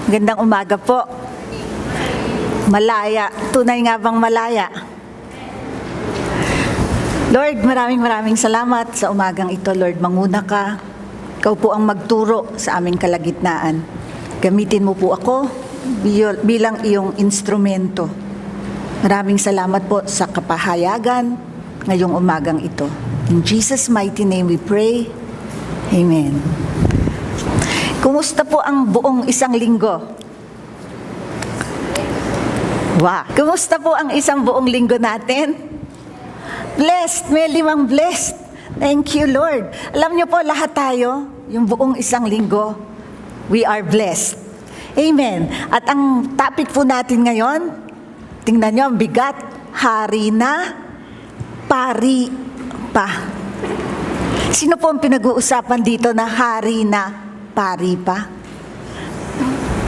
Magandang umaga po. Malaya. Tunay nga bang malaya? Lord, maraming salamat sa umagang ito. Lord, manguna ka. Ikaw po ang magturo sa aming kalagitnaan. Gamitin mo po ako bilang iyong instrumento. Maraming salamat po sa kapahayagan ngayong umagang ito. In Jesus' mighty name we pray. Amen. Kumusta po ang buong isang linggo? Wow! Kumusta po ang isang buong linggo natin? Blessed! May 5 blessed. Thank you, Lord. Alam niyo po, lahat tayo, yung buong isang linggo, we are blessed. Amen. At ang topic po natin ngayon, tingnan niyo, ang bigat, hari na, pari pa. Sino po ang pinag-uusapan dito na hari na, pari pa?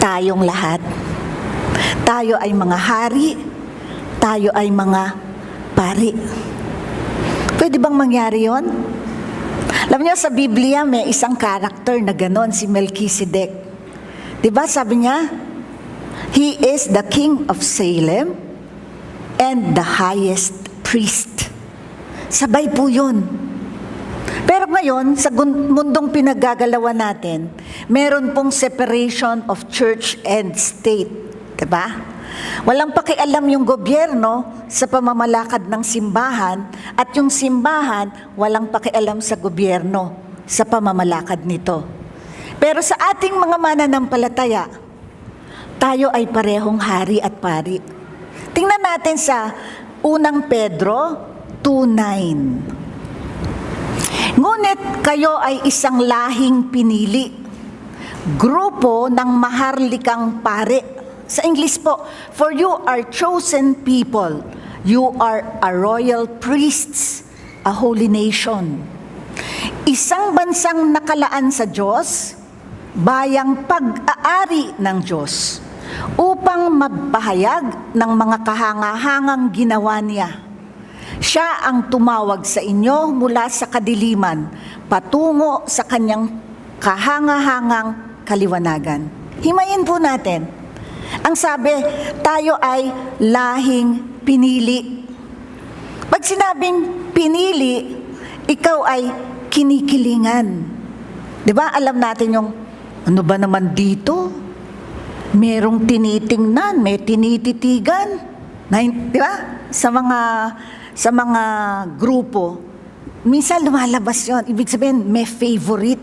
Tayong lahat. Tayo ay mga hari, tayo ay mga pari. Pwede bang mangyari yon? Alam niyo, sa Biblia may isang character na ganon, si Melchizedek. Diba sabi niya, he is the king of Salem and the highest priest. Sabay po yun. Pero ngayon, sa mundong pinaggagalawan natin, meron pong separation of church and state. Diba? Walang pakialam yung gobyerno sa pamamalakad ng simbahan at yung simbahan walang pakialam sa gobyerno sa pamamalakad nito. Pero sa ating mga mananampalataya, tayo ay parehong hari at pari. Tingnan natin sa 1 Pedro 2:9. Ngunit kayo ay isang lahing pinili, grupo ng maharlikang pari. Sa English po, for you are chosen people, you are a royal priests, a holy nation. Isang bansang nakalaan sa Diyos, bayang pag-aari ng Diyos, upang magpahayag ng mga kahangahangang ginawa niya. Siya ang tumawag sa inyo mula sa kadiliman, patungo sa kanyang kahangahangang kaliwanagan. Himayin po natin. Ang sabi, tayo ay lahing pinili. Pag sinabing pinili, ikaw ay kinikilingan. Di ba? Alam natin yung, ano ba naman dito? Merong tinitingnan, may tinititigan. Di ba? Sa mga grupo, minsan lumalabas yon. Ibig sabihin, may favorite.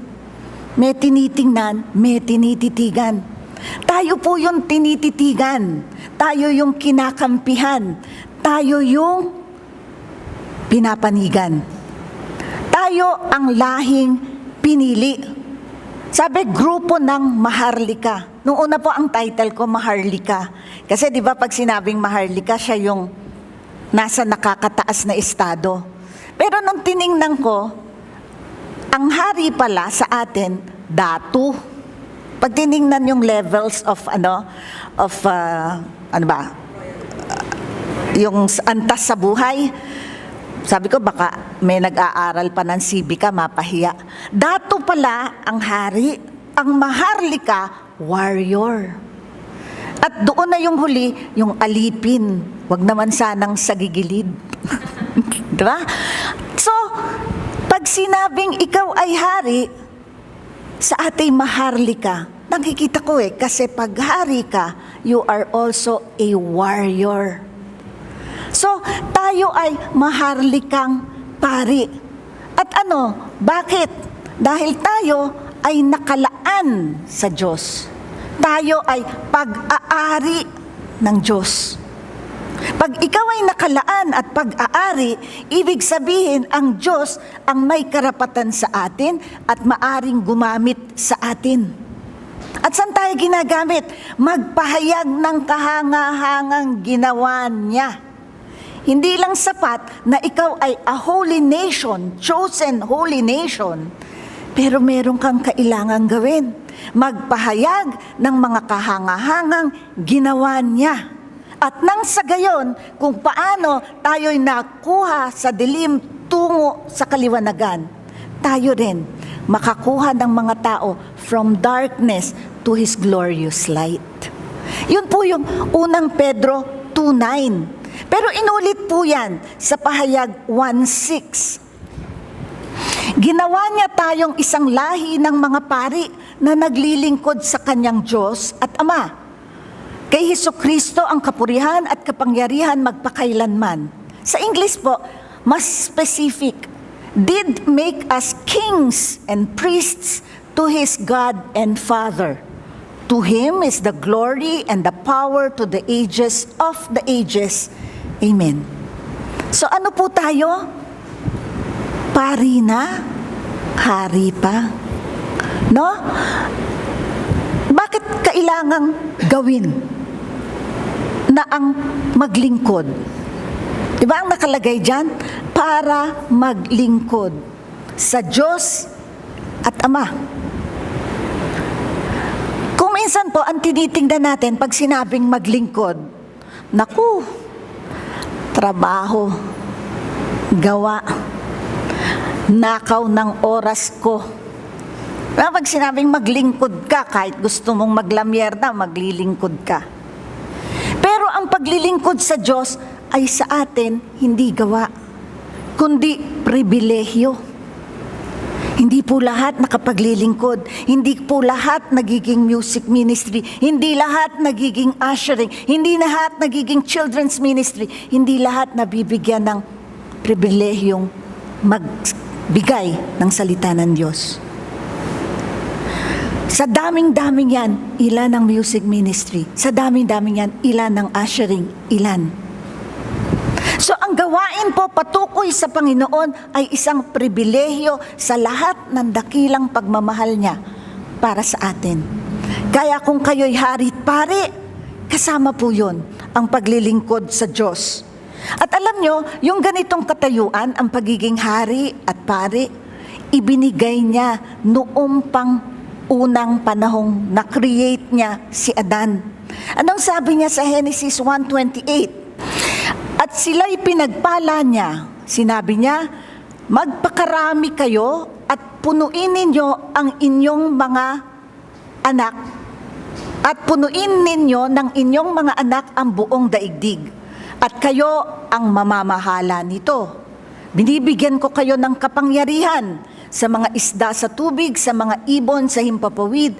May tinitingnan, may tinititigan. Tayo po yung tinititigan. Tayo yung kinakampihan. Tayo yung pinapanigan. Tayo ang lahing pinili. Sabi, grupo ng maharlika. Nung una po ang title ko, Maharlika. Kasi di ba pag sinabing Maharlika, siya yung nasa nakakataas na estado. Pero nung tiningnan ko, ang hari pala sa atin, datu. Pag tiningnan yung levels of yung antas sa buhay, sabi ko baka may nag-aaral pa ng sibika, mapahiya. Datu pala ang hari, ang maharlika, warrior. At doon na yung huli, yung alipin. Wag naman sanang sa gigilid. Diba? So, pag sinabing ikaw ay hari, sa ating maharlika, nakikita ko kasi pag hari ka, you are also a warrior. So, tayo ay maharlikang pari. At bakit? Dahil tayo ay nakalaan sa Diyos. Tayo ay pag-aari ng Diyos. Pag ikaw ay nakalaan at pag-aari, ibig sabihin ang Diyos ang may karapatan sa atin at maaring gumamit sa atin. At saan tayo ginagamit? Magpahayag ng kahangahangang ginawa niya. Hindi lang sapat na ikaw ay a holy nation, chosen holy nation, pero meron kang kailangang gawin. Magpahayag ng mga kahangahangang ginawa niya. At nang sa gayon, kung paano tayo'y nakuha sa dilim tungo sa kaliwanagan, tayo rin makakuha ng mga tao from darkness to His glorious light. Yun po yung unang Pedro 2:9. Pero inulit po yan sa pahayag 1:6. Ginawa niya tayong isang lahi ng mga pari na naglilingkod sa kanyang Diyos at Ama. Kay Hesukristo ang kapurihan at kapangyarihan magpakailanman. Sa English po, mas specific, did make us kings and priests to His God and Father. To Him is the glory and the power to the ages of the ages. Amen. So ano po tayo? Pari na, hari pa. No? Bakit kailangang gawin na ang maglingkod? Diba ang nakalagay dyan? Para maglingkod sa Diyos at Ama. Kung minsan po, ang tinitingnan natin pag sinabing maglingkod, naku, trabaho, gawa, nakaw ng oras ko. Pag sinabing maglingkod ka, kahit gusto mong maglamyerda, maglilingkod ka. Pero ang paglilingkod sa Diyos ay sa atin hindi gawa, kundi pribilehyo. Hindi po lahat nakapaglilingkod, hindi po lahat nagiging music ministry, hindi lahat nagiging ushering, hindi lahat nagiging children's ministry, hindi lahat nabibigyan ng pribilehyong magbigay ng salita ng Diyos. Sa daming-daming yan, ilan ang music ministry. Sa daming-daming yan, ilan ang ushering, ilan. So ang gawain po patukoy sa Panginoon ay isang pribilehyo sa lahat ng dakilang pagmamahal niya para sa atin. Kaya kung kayo'y hari't pari, kasama po yun ang paglilingkod sa Diyos. At alam nyo, yung ganitong katayuan, ang pagiging hari at pari, ibinigay niya noong pang unang panahong na-create niya si Adan. Anong sabi niya sa Genesis 1:28? At sila'y pinagpala niya. Sinabi niya, magpakarami kayo at punuin ninyo ang inyong mga anak at punuin ninyo ng inyong mga anak ang buong daigdig. At kayo ang mamamahala nito. Binibigyan ko kayo ng kapangyarihan sa mga isda sa tubig, sa mga ibon sa himpapawid,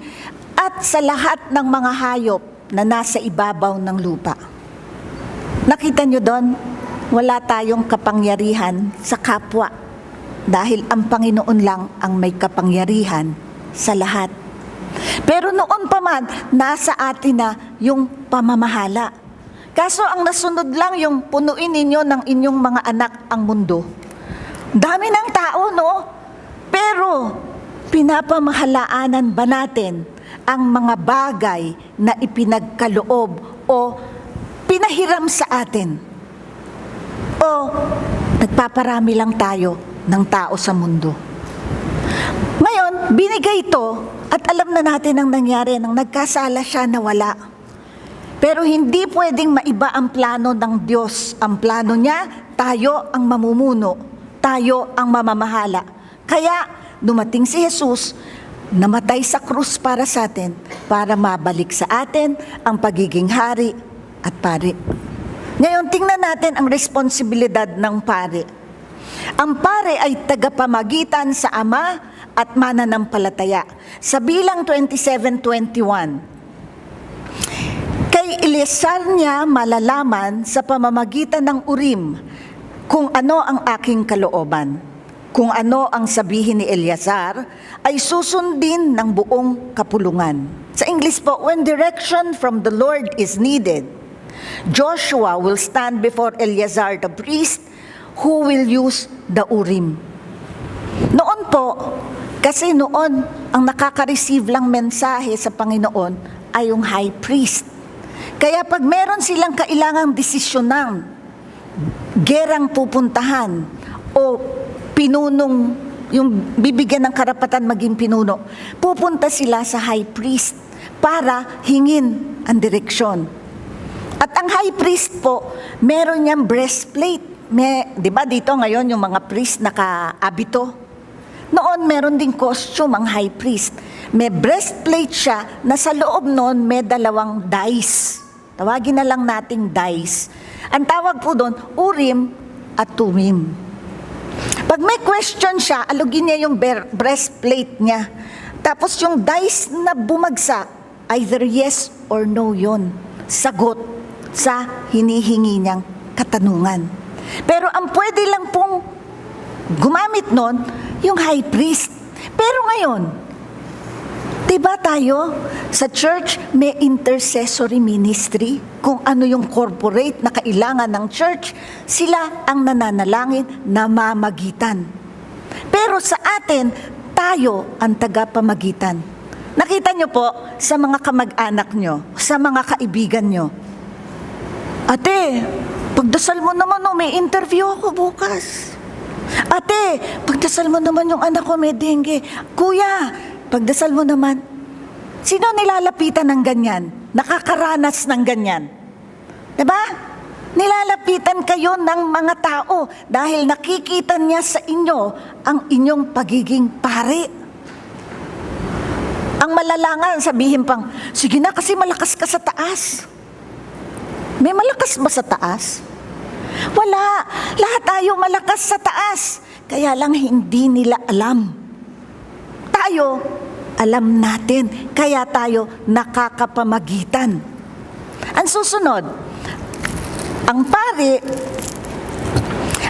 at sa lahat ng mga hayop na nasa ibabaw ng lupa. Nakita nyo doon, wala tayong kapangyarihan sa kapwa dahil ang Panginoon lang ang may kapangyarihan sa lahat. Pero noon pa man, nasa atin na yung pamamahala. Kaso ang nasunod lang yung punuin ninyo ng inyong mga anak ang mundo. Dami ng tao, no? Pero pinapamahalaanan ba natin ang mga bagay na ipinagkaloob o pinahiram sa atin? O nagpaparami lang tayo ng tao sa mundo? Ngayon, binigay ito at alam na natin ang nangyari nang nagkasala siya na wala. Pero hindi pwedeng maiba ang plano ng Diyos. Ang plano niya, tayo ang mamumuno, tayo ang mamamahala. Kaya dumating si Jesus, namatay sa krus para sa atin, para mabalik sa atin ang pagiging hari at pari. Ngayon, tingnan natin ang responsibilidad ng pari. Ang pari ay tagapamagitan sa Ama at mananampalataya. Sa Bilang 27:21, kay Eleazar niya malalaman sa pamamagitan ng Urim kung ano ang aking kalooban. Kung ano ang sabihin ni Eleazar ay susundin ng buong kapulungan. Sa English po, when direction from the Lord is needed, Joshua will stand before Eleazar the priest who will use the Urim. Noon po, kasi noon ang nakaka-receive lang mensahe sa Panginoon ay yung high priest. Kaya pag meron silang kailangang desisyonan, gerang pupuntahan o pinunong, yung bibigyan ng karapatan maging pinuno, pupunta sila sa high priest para hingin ang direksyon. At ang high priest po, meron niyang breastplate. Di ba dito ngayon yung mga priest naka-abito? Noon, meron ding costume ang high priest. May breastplate siya na sa loob noon may 2 dice. Tawagin na lang nating dice. Ang tawag po doon, Urim at Tumim. Pag may question siya, alugin niya yung breastplate niya. Tapos yung dice na bumagsak, either yes or no yon. Sagot sa hinihingi niyang katanungan. Pero ang pwede lang pong gumamit nun, yung high priest. Pero ngayon, diba tayo, sa church may intercessory ministry, kung ano yung corporate na kailangan ng church, sila ang nananalangin, namamagitan. Pero sa atin, tayo ang tagapamagitan. Nakita nyo po sa mga kamag-anak nyo, sa mga kaibigan nyo, ate, pagdasal mo naman, may interview ako bukas. Ate, pagdasal mo naman yung anak ko may dengue. Kuya, pagdasal mo naman. Sino nilalapitan ng ganyan? Nakakaranas ng ganyan. Diba? Nilalapitan kayo ng mga tao dahil nakikita niya sa inyo ang inyong pagiging pare. Ang malalangan, sabihin pang, sige na kasi malakas ka sa taas. May malakas ba sa taas? Wala. Lahat tayo malakas sa taas. Kaya lang hindi nila alam. Tayo, alam natin. Kaya tayo nakakapamagitan. Ang susunod, ang pari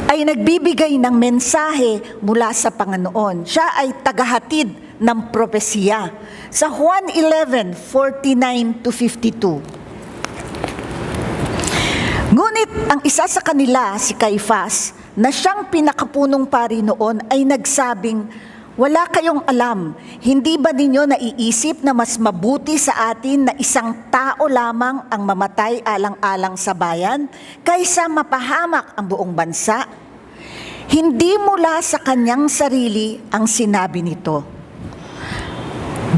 ay nagbibigay ng mensahe mula sa Panginoon. Siya ay tagahatid ng propesiya. Sa Juan 11:49-52. Ngunit ang isa sa kanila, si Caifás, na siyang pinakapunong pari noon ay nagsabing, wala kayong alam, hindi ba ninyo naiisip na mas mabuti sa atin na isang tao lamang ang mamatay alang-alang sa bayan kaysa mapahamak ang buong bansa? Hindi mula sa kanyang sarili ang sinabi nito.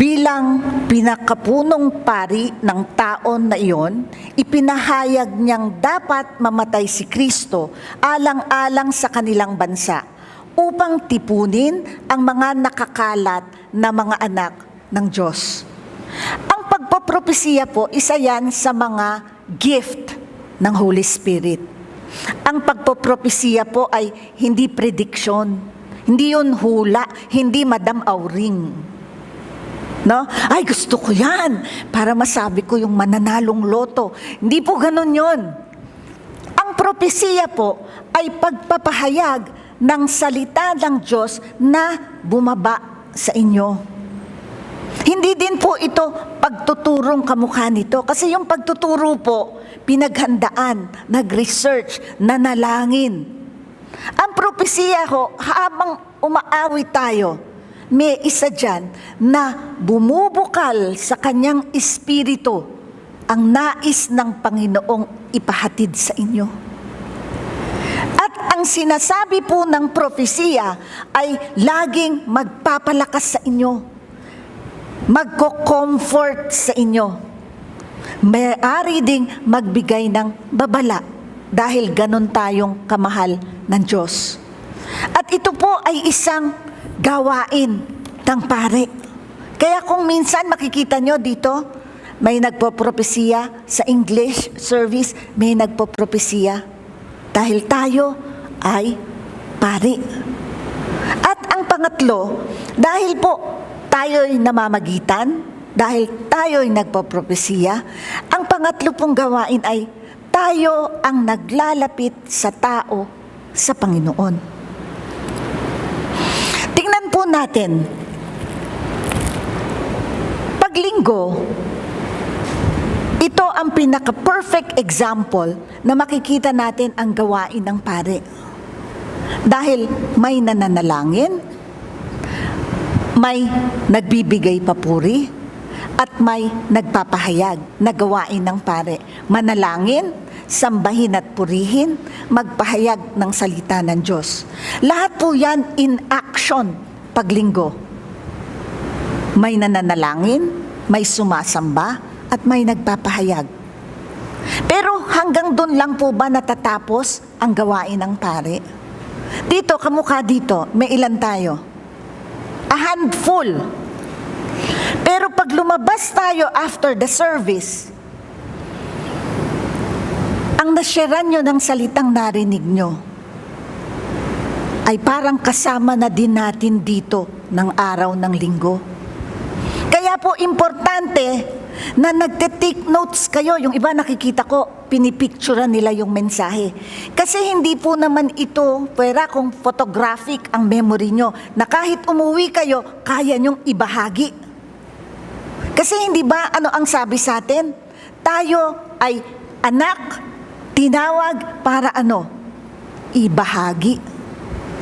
Bilang pinakapunong pari ng taon na iyon, ipinahayag niyang dapat mamatay si Kristo alang-alang sa kanilang bansa upang tipunin ang mga nakakalat na mga anak ng Diyos. Ang pagpapropesiya po, isa yan sa mga gift ng Holy Spirit. Ang pagpapropesiya po ay hindi prediction, hindi yun hula, hindi Madam Auring. No? Ay, gusto ko yan para masabi ko yung mananalong loto. Hindi po ganun yun. Ang propesiya po ay pagpapahayag ng salita ng Diyos na bumaba sa inyo. Hindi din po ito pagtuturong kamukha nito. Kasi yung pagtuturo po, pinaghandaan, nag-research, nanalangin. Ang propesiya ho, habang umaawit tayo, may isa dyan na bumubukal sa kanyang espiritu ang nais ng Panginoong ipahatid sa inyo. At ang sinasabi po ng propesiya ay laging magpapalakas sa inyo, magko-comfort sa inyo, may-ari ding magbigay ng babala dahil ganun tayong kamahal ng Diyos. At ito po ay isang gawain ng pare. Kaya kung minsan makikita nyo dito, may nagpopropesiya sa English service, may nagpopropesiya dahil tayo ay pare. At ang pangatlo, dahil po tayo'y namamagitan, dahil tayo'y nagpopropesiya, ang pangatlo pong gawain ay tayo ang naglalapit sa tao sa Panginoon. Tingnan po natin, paglinggo, ito ang pinaka-perfect example na makikita natin ang gawain ng pare. Dahil may nananalangin, may nagbibigay papuri, at may nagpapahayag na gawain ng pare. Manalangin, sambahin at purihin, magpahayag ng salita ng Diyos. Lahat po yan in action paglinggo. May nananalangin, may sumasamba, at may nagpapahayag. Pero hanggang doon lang po ba natatapos ang gawain ng pare? Dito, kamukha dito, may ilan tayo? A handful. Pero pag lumabas tayo after the service, ang nasyaran nyo ng salitang narinig nyo ay parang kasama na din natin dito ng araw ng linggo. Kaya po importante na nagte-take notes kayo. Yung iba nakikita ko, pinipicturean nila yung mensahe. Kasi hindi po naman ito pwera kung photographic ang memory nyo, na kahit umuwi kayo, kaya nyong ibahagi. Kasi hindi ba ano ang sabi sa atin? Tayo ay anak, tinawag para ano? Ibahagi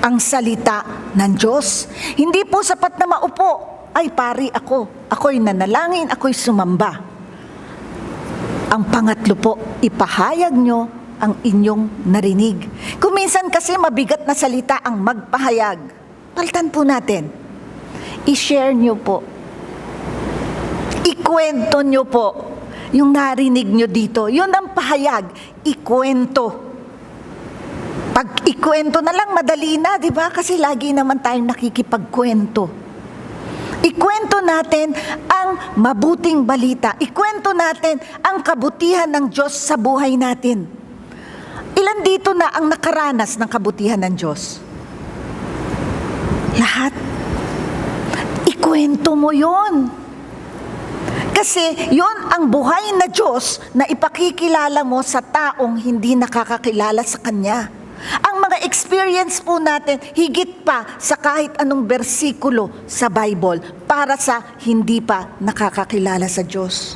ang salita ng Diyos. Hindi po sapat na maupo. Ay, pari ako. Ako'y nanalangin, ako'y sumamba. Ang pangatlo po, ipahayag nyo ang inyong narinig. Kung minsan kasi mabigat na salita ang magpahayag, palitan po natin. I-share nyo po. Ikwento nyo po yung narinig nyo dito. Yun ang pahayag. Ikwento. Pag ikwento na lang, madali na, di ba? Kasi lagi naman tayong nakikipagkwento. Ikwento natin ang mabuting balita. Ikwento natin ang kabutihan ng Diyos sa buhay natin. Ilan dito na ang nakaranas ng kabutihan ng Diyos? Lahat. Ikwento mo yon. Kasi yon ang buhay na Diyos na ipakikilala mo sa taong hindi nakakakilala sa Kanya. Ang mga experience po natin, higit pa sa kahit anong bersikulo sa Bible para sa hindi pa nakakakilala sa Diyos.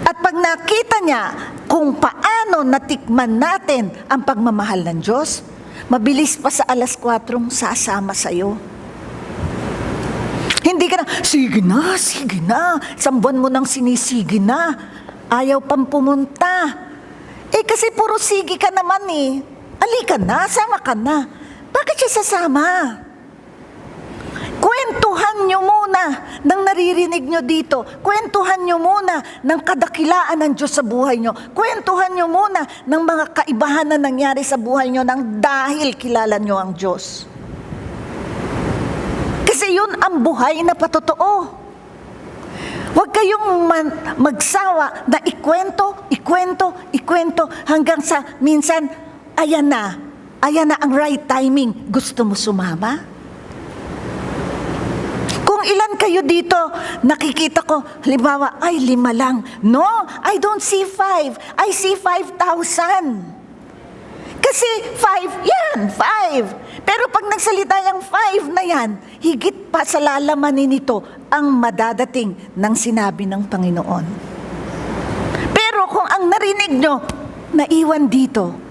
At pag nakita niya kung paano natikman natin ang pagmamahal ng Diyos, mabilis pa sa 4:00 sasama sa'yo. Hindi ka na, sige na, isang buwan mo nang sinisige na, ayaw pang pumunta. Kasi puro sige ka naman Alika na, sama ka na. Bakit siya sasama? Kwentuhan nyo muna ng naririnig nyo dito. Kwentuhan nyo muna ng kadakilaan ng Diyos sa buhay nyo. Kwentuhan nyo muna ng mga kaibahan na nangyari sa buhay nyo nang dahil kilala nyo ang Diyos. Kasi yun ang buhay na patotoo. Huwag kayong magsawa na ikwento hanggang sa minsan, ayan na ang right timing. Gusto mo sumama? Kung ilan kayo dito, nakikita ko, halimbawa, ay 5 lang. No, I don't see 5. I see 5,000. Kasi 5. Pero pag nagsalita yung 5 na yan, higit pa sa lalamanin nito ang madadating ng sinabi ng Panginoon. Pero kung ang narinig nyo, naiwan dito,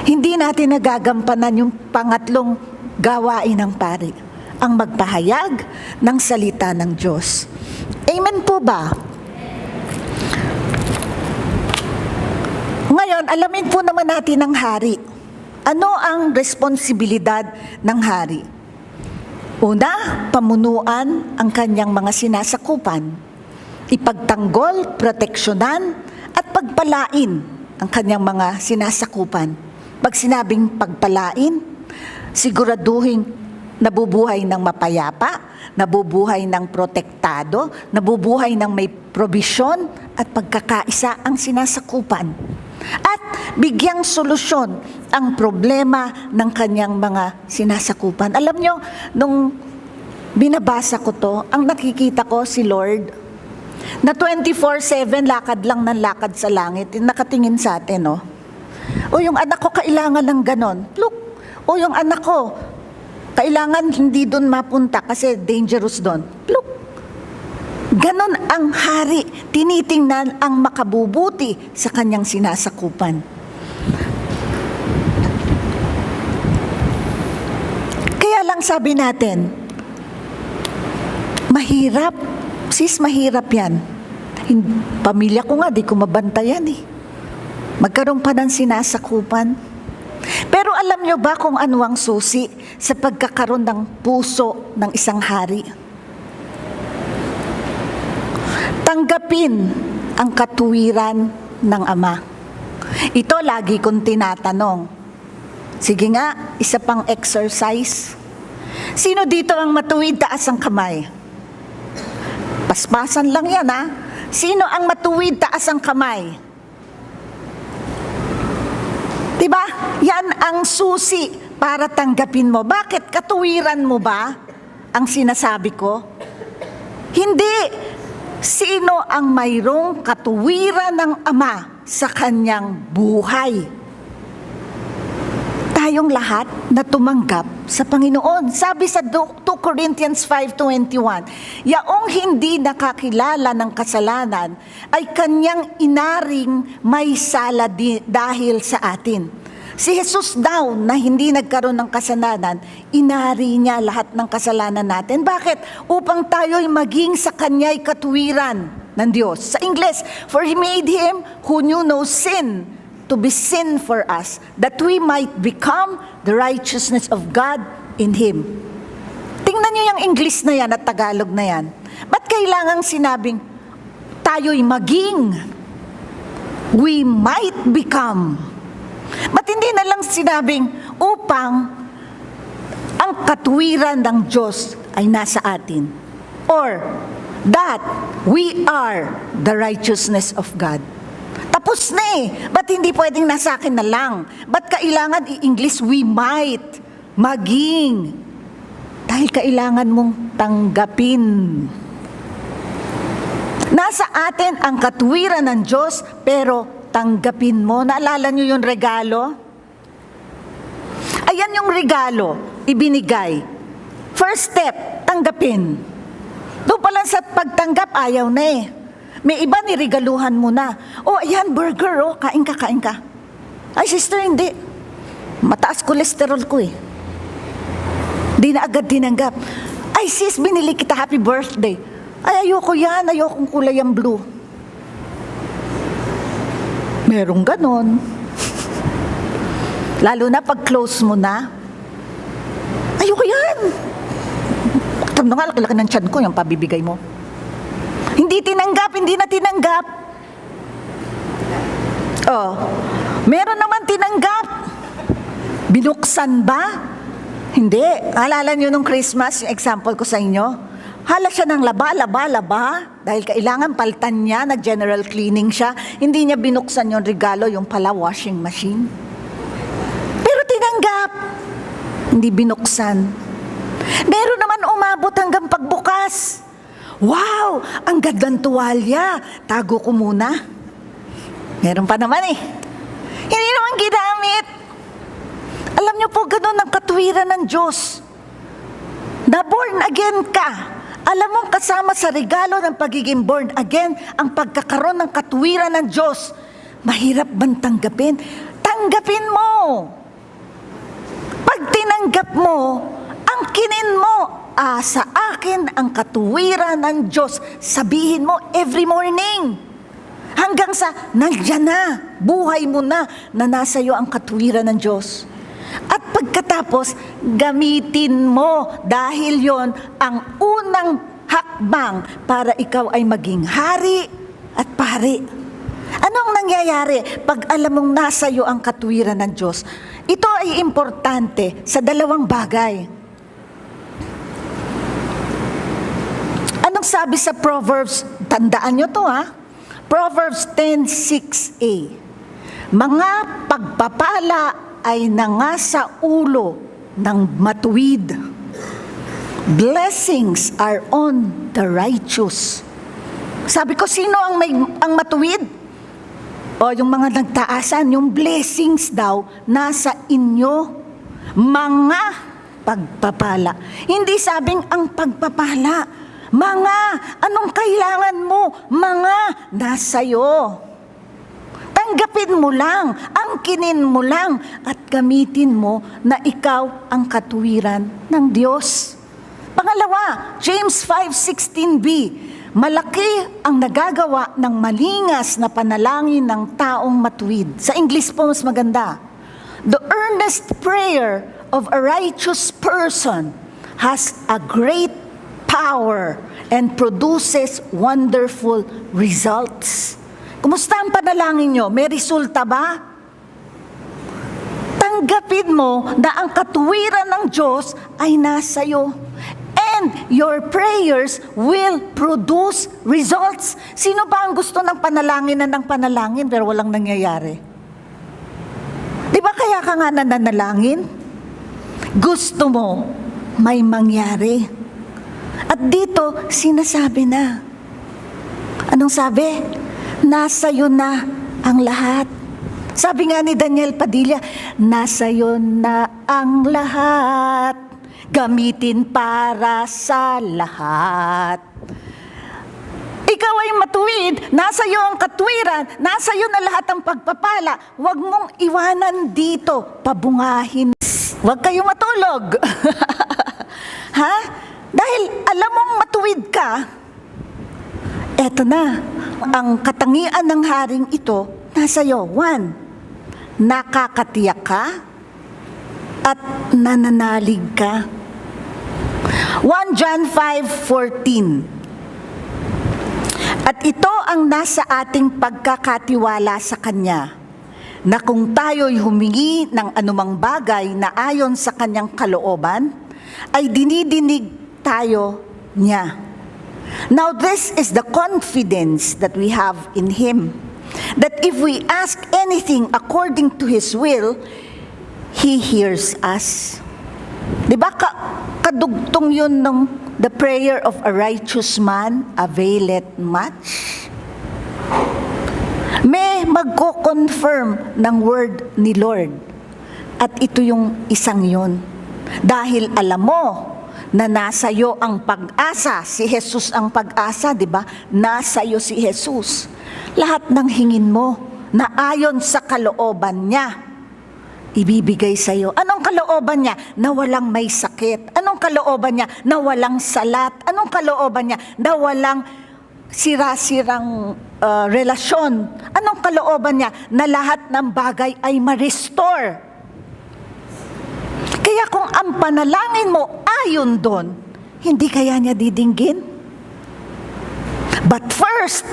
hindi natin nagagampanan yung pangatlong gawain ng pari, ang magpahayag ng salita ng Diyos. Amen po ba? Ngayon, alamin po naman natin ang hari. Ano ang responsibilidad ng hari? Una, pamunuan ang kanyang mga sinasakupan. Ipagtanggol, proteksyonan, at pagpalain ang kanyang mga sinasakupan. Pag sinabing pagpalain, siguraduhin nabubuhay ng mapayapa, nabubuhay ng protektado, nabubuhay ng may probisyon at pagkakaisa ang sinasakupan. At bigyang solusyon ang problema ng kanyang mga sinasakupan. Alam nyo, nung binabasa ko to, ang nakikita ko si Lord, na 24/7 lakad lang ng lakad sa langit, nakatingin sa atin, no? O yung anak ko kailangan ng ganon. Look, o yung anak ko, kailangan hindi doon mapunta kasi dangerous doon. Look, ganon ang hari. Tinitingnan ang makabubuti sa kanyang sinasakupan. Kaya lang sabi natin, mahirap. Sis, mahirap yan. Pamilya ko nga, di ko mabantayan Magkaroon pa ng sinasakupan. Pero alam nyo ba kung ano ang susi sa pagkakaroon ng puso ng isang hari? Tanggapin ang katuwiran ng Ama. Ito lagi kong tinatanong. Sige nga, isa pang exercise. Sino dito ang matuwid, taas ang kamay? Paspasan lang yan, ha? Sino ang matuwid, taas ang kamay? Diba? Yan ang susi para tanggapin mo. Bakit? Katuwiran mo ba ang sinasabi ko? Hindi. Sino ang mayroong katuwiran ng Ama sa kanyang buhay? Tayong lahat na tumanggap sa Panginoon. Sabi sa 2 Corinthians 5:21, yaong hindi nakakilala ng kasalanan ay kanyang inaring may sala dahil sa atin. Si Jesus daw na hindi nagkaroon ng kasalanan, inari niya lahat ng kasalanan natin. Bakit? Upang tayo'y maging sa kanya'y katuwiran ng Diyos. Sa Ingles, for He made Him who knew no sin to be sin for us, that we might become the righteousness of God in Him. Tingnan niyo yung English na yan at Tagalog na yan. Ba't kailangang sinabing, tayo'y maging, we might become? Ba't hindi na lang sinabing, upang ang katuwiran ng Diyos ay nasa atin? Or, that we are the righteousness of God. Tapos na eh. Ba't hindi pwedeng nasa akin na lang? Ba't kailangan i-English we might, maging? Dahil kailangan mong tanggapin. Nasa atin ang katuwiran ng Diyos, pero tanggapin mo. Naalala niyo yung regalo? Ayan yung regalo, ibinigay. First step, tanggapin. Doon pa lang sa pagtanggap, ayaw na eh. May iba niregaluhan mo na. Oh, ayan, burger, oh, kain ka, kain ka. Ay, sister, hindi. Mataas cholesterol ko eh. Di na agad tinanggap. Ay, sis, binili kita, happy birthday. Ay, ayoko yan, ayokong kulay ang blue. Merong ganon. Lalo na pag close mo na, ayoko yan. Tanda nga, laki-laki ng tiyan ko, yung pabibigay mo. Hindi tinanggap, hindi na tinanggap. Oh, meron naman tinanggap. Binuksan ba? Hindi. Alala nyo nung Christmas, yung example ko sa inyo, hala siya ng laba, dahil kailangan paltan niya, nag-general cleaning siya. Hindi niya binuksan yung regalo, yung pala washing machine. Pero tinanggap, hindi binuksan. Meron naman umabot hanggang pagbukas. Wow, ang gandang tuwalya. Tago ko muna. Meron pa naman eh. Hindi naman ginamit. Alam niyo po, ganun ang katuwiran ng Diyos. Na born again ka. Alam mo, kasama sa regalo ng pagiging born again, ang pagkakaroon ng katuwiran ng Diyos. Mahirap bang tanggapin? Tanggapin mo. Pag tinanggap mo, angkinin mo, sa akin ang katuwiran ng Diyos. Sabihin mo every morning. Hanggang sa nandiyan na, buhay mo na nasa iyo ang katuwiran ng Diyos. At pagkatapos, gamitin mo dahil yon ang unang hakbang para ikaw ay maging hari at pari. Ano ang nangyayari pag alam mong nasa iyo ang katuwiran ng Diyos? Ito ay importante sa dalawang bagay. Anong sabi sa Proverbs? Tandaan nyo to ha. Proverbs 10:6a. Mga pagpapala ay nangasa ulo ng matuwid. Blessings are on the righteous. Sabi ko, sino ang matuwid? O yung mga nagtaasan, yung blessings daw nasa inyo. Mga pagpapala. Hindi sabing ang pagpapala. Mga, anong kailangan mo? Mga nasa iyo. Tanggapin mo lang, angkinin mo lang, at gamitin mo na ikaw ang katuwiran ng Diyos. Pangalawa, James 5:16b, malaki ang nagagawa ng malingas na panalangin ng taong matuwid. Sa English po mas maganda. The earnest prayer of a righteous person has a great power and produces wonderful results. Kumusta ang panalangin nyo? May resulta ba? Tanggapin mo na ang katuwiran ng Diyos ay nasa iyo. And your prayers will produce results. Sino ba ang gusto ng panalangin na ng panalangin pero walang nangyayari? Di ba kaya ka nga nananalangin? Gusto mo may mangyari. At dito, sinasabi na. Anong sabi? Nasa iyo na ang lahat. Sabi nga ni Daniel Padilla, nasa iyo na ang lahat. Gamitin para sa lahat. Ikaw ay matuwid, nasa iyo ang katwiran, nasa iyo na lahat ang pagpapala. Huwag mong iwanan dito, pabungahin. Huwag kayong matulog. Ha? Dahil alam mong matuwid ka, eto na, ang katangian ng haring ito, nasa iyo. 1, nakakatiyak ka at nananalig ka. 1 John 5:14. At ito ang nasa ating pagkakatiwala sa Kanya, na kung tayo'y humingi ng anumang bagay na ayon sa Kanyang kalooban, ay dinidinig tayo niya. Now this is the confidence that we have in Him, that if we ask anything according to His will, He hears us. Diba kadugtong yun ng the prayer of a righteous man availeth much? May magko-confirm ng word ni Lord. At ito yung isang yun. Dahil alam mo na nasa iyo ang pag-asa. Si Jesus ang pag-asa, di ba? Nasa iyo si Jesus. Lahat ng hingin mo na ayon sa kalooban niya, ibibigay sa iyo. Anong kalooban niya? Na walang may sakit. Anong kalooban niya? Na walang salat. Anong kalooban niya? Na walang sira-sirang relasyon. Anong kalooban niya? Na lahat ng bagay ay ma-restore. Kaya kung ang panalangin mo ayon doon, hindi kaya niya didinggin? But first,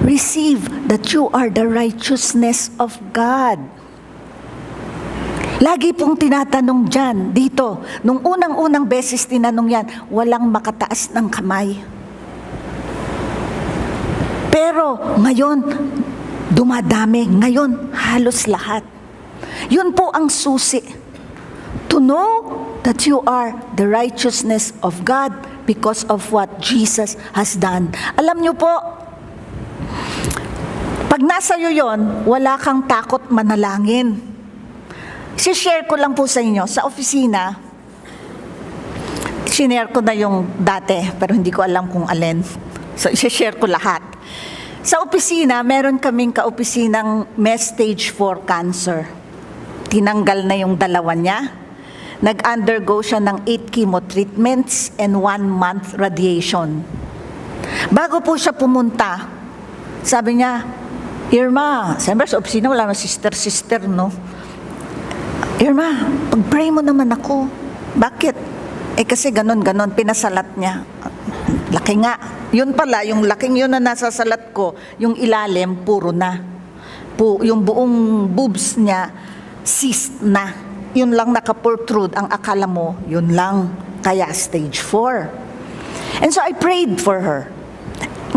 receive that you are the righteousness of God. Lagi pong tinatanong dyan, dito, nung unang-unang beses tinanong yan, walang makataas ng kamay. Pero ngayon, dumadami. Ngayon, halos lahat. Yun po ang susi. To know that you are the righteousness of God because of what Jesus has done. Alam niyo po, pag nasa iyo yun, wala kang takot manalangin. Si-share ko lang po sa inyo, sa opisina, sinare ko na yung dati, pero hindi ko alam kung alin. So, si-share ko lahat. Sa opisina, meron kaming kaopisinang may stage 4 cancer. Tinanggal na yung dalawa niya. Nag-undergo siya ng 8 chemo treatments and 1 month radiation. Bago po siya pumunta, sabi niya, Irma, siyempre sa opisina wala na sister, no? Irma, pag-pray mo naman ako. Bakit? Kasi ganon, pinasalat niya. Laki nga. Yun pala, yung laking yun na nasa salat ko, yung ilalim, puro na. Yung buong boobs niya, cyst na. Yun lang naka-protrude. Ang akala mo, yun lang. Kaya stage 4. And so I prayed for her.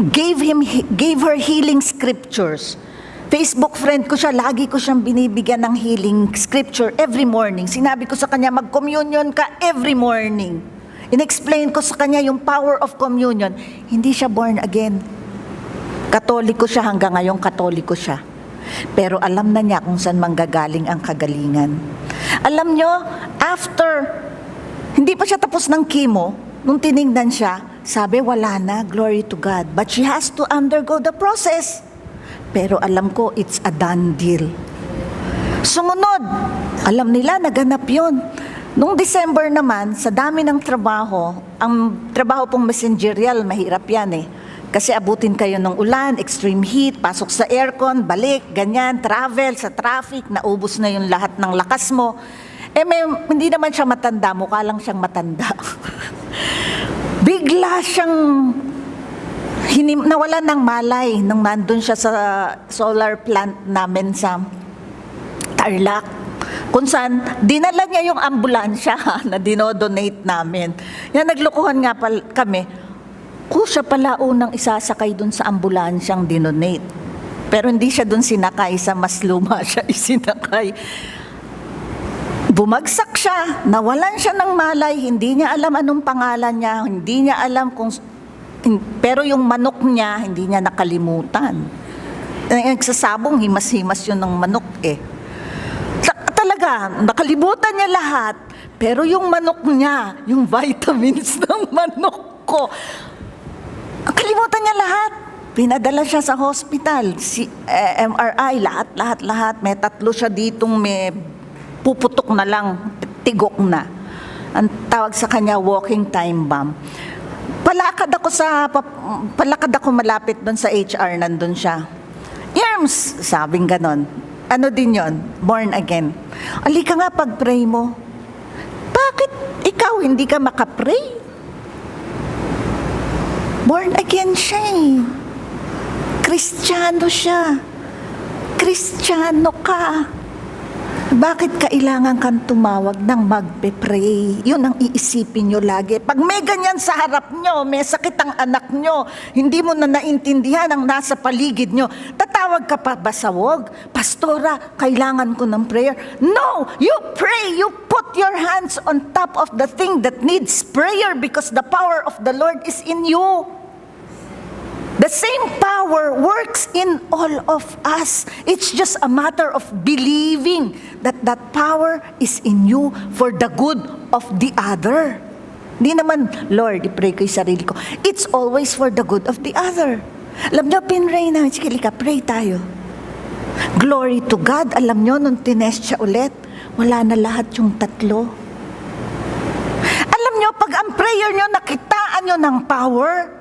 Gave her healing scriptures. Facebook friend ko siya, lagi ko siyang binibigyan ng healing scripture every morning. Sinabi ko sa kanya, mag-communion ka every morning. In-explain ko sa kanya yung power of communion. Hindi siya born again. Katoliko siya hanggang ngayon, katoliko siya. Pero alam na niya kung saan manggagaling ang kagalingan. Alam nyo, after, hindi pa siya tapos ng chemo, nung tiningnan siya, sabi, wala na, glory to God. But she has to undergo the process. Pero alam ko, it's a done deal. Sumunod, alam nila, naganap yun. Nung December naman, sa dami ng trabaho, ang trabaho pong messengeriyal, mahirap yan eh. Kasi abutin kayo ng ulan, extreme heat, pasok sa aircon, balik, ganyan, travel, sa traffic, naubos na yung lahat ng lakas mo. Hindi naman siya matanda, mukha lang siyang matanda. Bigla siyang nawalan ng malay nung nandun siya sa solar plant namin sa Tarlac. Kung saan, dinala niya yung ambulansya na dinodonate namin. Yan, naglokohan nga kami. Siya pala unang isasakay dun sa ambulansyang dinonate. Pero hindi siya dun sinakay, sa mas luma siya isinakay. Bumagsak siya, nawalan siya ng malay, hindi niya alam anong pangalan niya, hindi niya alam pero yung manok niya, hindi niya nakalimutan. Nagsasabong, himas-himas yun ng manok eh. Talaga, nakalimutan niya lahat, pero yung manok niya, yung vitamins ng manok ko, nakalimutan niya lahat. Pinadala siya sa hospital, MRI, lahat. May 3 siya ditong may puputok na lang, tigok na. Ang tawag sa kanya, walking time bomb. Palakad ako malapit doon sa HR, nandun siya. Yerms, sabing ganon. Ano din yon? Born again. Alika nga pag-pray mo. Bakit ikaw hindi ka makapray? Born again siya eh. Kristiyano siya. Kristiyano ka. Bakit kailangan kang tumawag ng magpe-pray? Yun ang iisipin nyo lagi. Pag may ganyan sa harap nyo, may sakit ang anak nyo, hindi mo na naintindihan ang nasa paligid nyo, tatawag ka pa ba sa wog? Pastora, kailangan ko ng prayer. No! You pray! You put your hands on top of the thing that needs prayer because the power of the Lord is in you. The same power works in all of us. It's just a matter of believing that that power is in you for the good of the other. Di naman, Lord, i-pray ko yung sarili ko. It's always for the good of the other. Alam nyo, pinray namin. Sige, lika, pray tayo. Glory to God. Alam nyo, nung tinest siya ulit, wala na lahat yung 3. Alam nyo, pag ang prayer nyo, nakitaan nyo ng power,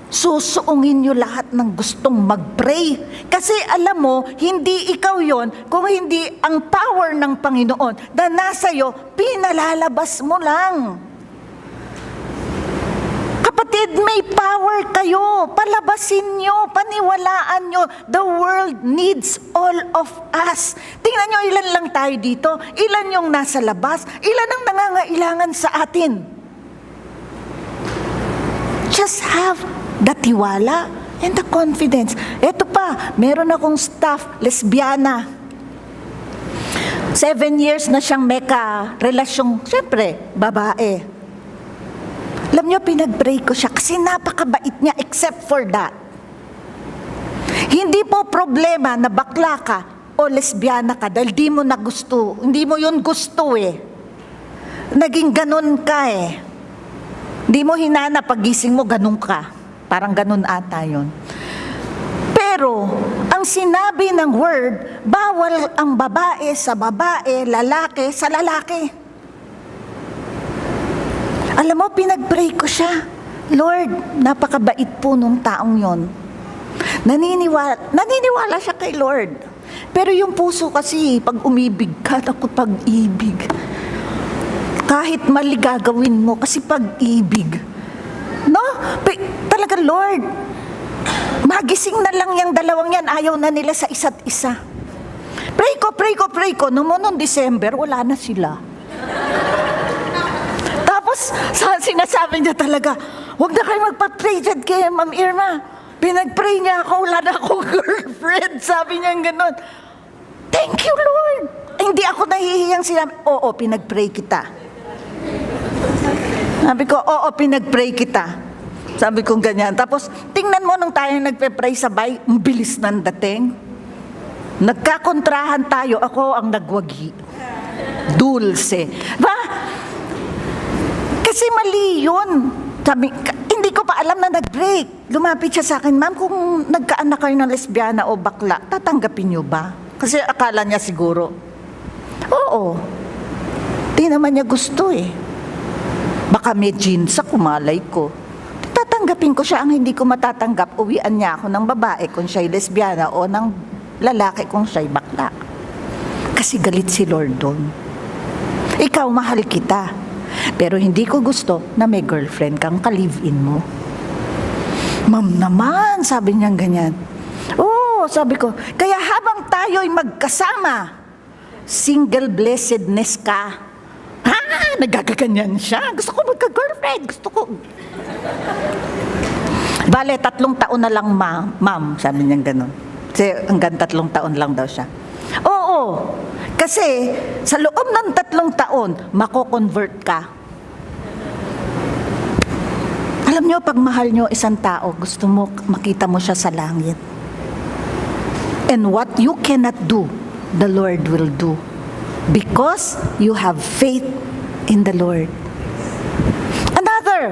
susuungin nyo lahat ng gustong mag-pray. Kasi alam mo, hindi ikaw yon kung hindi ang power ng Panginoon na nasa iyo, pinalalabas mo lang. Kapatid, may power kayo. Palabasin nyo, paniwalaan nyo. The world needs all of us. Tingnan nyo, ilan lang tayo dito. Ilan yung nasa labas. Ilan ang nangangailangan sa atin. Just have the tiwala and the confidence. Ito pa, meron akong staff, lesbiana. 7 years na siyang relasyon, syempre, babae. Alam niyo, pinag-pray ko siya kasi napakabait niya except for that. Hindi po problema na bakla ka o lesbiana ka dahil di mo na gusto. Hindi mo yun gusto eh. Naging ganun ka eh. Di mo hinana pagising mo, ganun ka. Parang ganun ata yun. Pero, ang sinabi ng word, bawal ang babae sa babae, lalaki sa lalaki. Alam mo, pinag-pray ko siya. Lord, napakabait po nung taong yon. Naniniwala siya kay Lord. Pero yung puso kasi, pag umibig ka, ako pag-ibig. Kahit mali gagawin mo, kasi pag-ibig. No? Talaga, Lord, magising na lang yung dalawang yan, ayaw na nila sa isa't isa. Pray ko. Noong December, wala na sila. Tapos, sinasabi niya talaga, huwag na kayo magpa-pray dyan kay Ma'am Irma. Pinag-pray niya ako, wala na akong girlfriend. Sabi niya gano'n. Thank you, Lord. Hindi ako nahihiyang sinabi, oo, pinag-pray kita. Sabi ko, oo, pinag-pray kita. Sabi ko ganyan. Tapos, tingnan mo nung tayo nagpe-pray sabay, ang bilis ng dating. Nagkakontrahan tayo, ako ang nagwagi. Dulce. Ba? Kasi mali yun. Sabi, hindi ko pa alam na nag-break. Lumapit siya sa akin, ma'am, kung nagkaanak kayo ng lesbiana o bakla, tatanggapin niyo ba? Kasi akala niya siguro, oo. Di naman niya gusto eh. Baka may jeans ako, malay ko. Tatanggapin ko siya. Ang hindi ko matatanggap, uwian niya ako ng babae kung siya'y lesbiana o ng lalaki kung siya'y bakla. Kasi galit si Lord doon. Ikaw, mahal kita. Pero hindi ko gusto na may girlfriend kang ka-live-in mo. Ma'am naman, sabi niya ganyan. Oo, sabi ko, kaya habang tayo'y magkasama, single blessedness ka. Ha? Nagagaganyan siya. Gusto ko magka-girlfriend. Gusto ko. Bale, 3 taon na lang, ma'am. Sabi niya gano'n. Kasi hanggang 3 taon lang daw siya. Oo. Kasi sa loob ng 3 taon, mako-convert ka. Alam niyo, pag mahal niyo isang tao, gusto mo makita mo siya sa langit. And what you cannot do, the Lord will do. Because you have faith in the Lord. Another,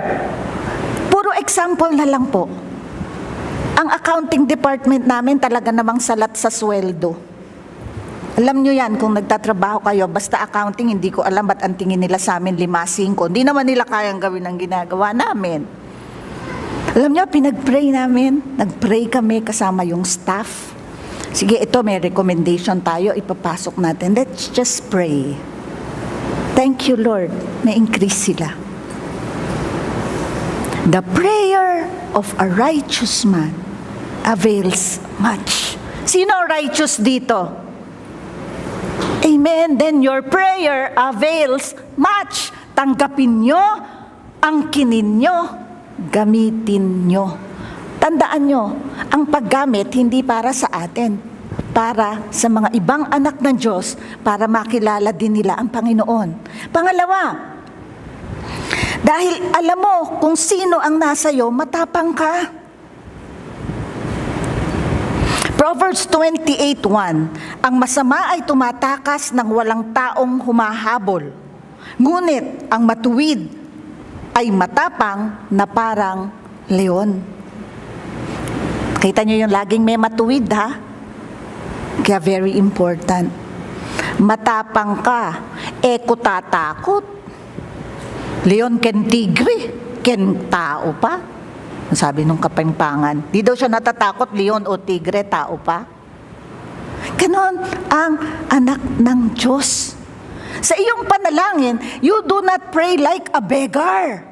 puro example na lang po. Ang accounting department namin talaga namang salat sa sweldo. Alam nyo yan, kung nagtatrabaho kayo, basta accounting, hindi ko alam ba't ang tingin nila sa amin 5-5. Hindi naman nila kayang gawin ang ginagawa namin. Alam nyo, pinag-pray namin. Nag-pray kami kasama yung staff. Sige, ito may recommendation tayo, ipapasok natin. Let's just pray. Thank you, Lord. May increase sila. The prayer of a righteous man avails much. Sino righteous dito? Amen. Then your prayer avails much. Tanggapin nyo, angkinin nyo, gamitin nyo. Tandaan nyo, ang paggamit hindi para sa atin, para sa mga ibang anak ng Diyos, para makilala din nila ang Panginoon. Pangalawa, dahil alam mo kung sino ang nasa iyo, matapang ka. Proverbs 28:1, ang masama ay tumatakas ng walang taong humahabol. Ngunit ang matuwid ay matapang na parang leon. Kita niyo yung laging may matuwid, ha? Kaya very important. Matapang ka, eko tatakot. Leon ken tigre, ken tao pa. Sabi nung kapampangan, di daw siya natatakot, leon o tigre, tao pa. Ganon ang anak ng Diyos. Sa iyong panalangin, you do not pray like a beggar.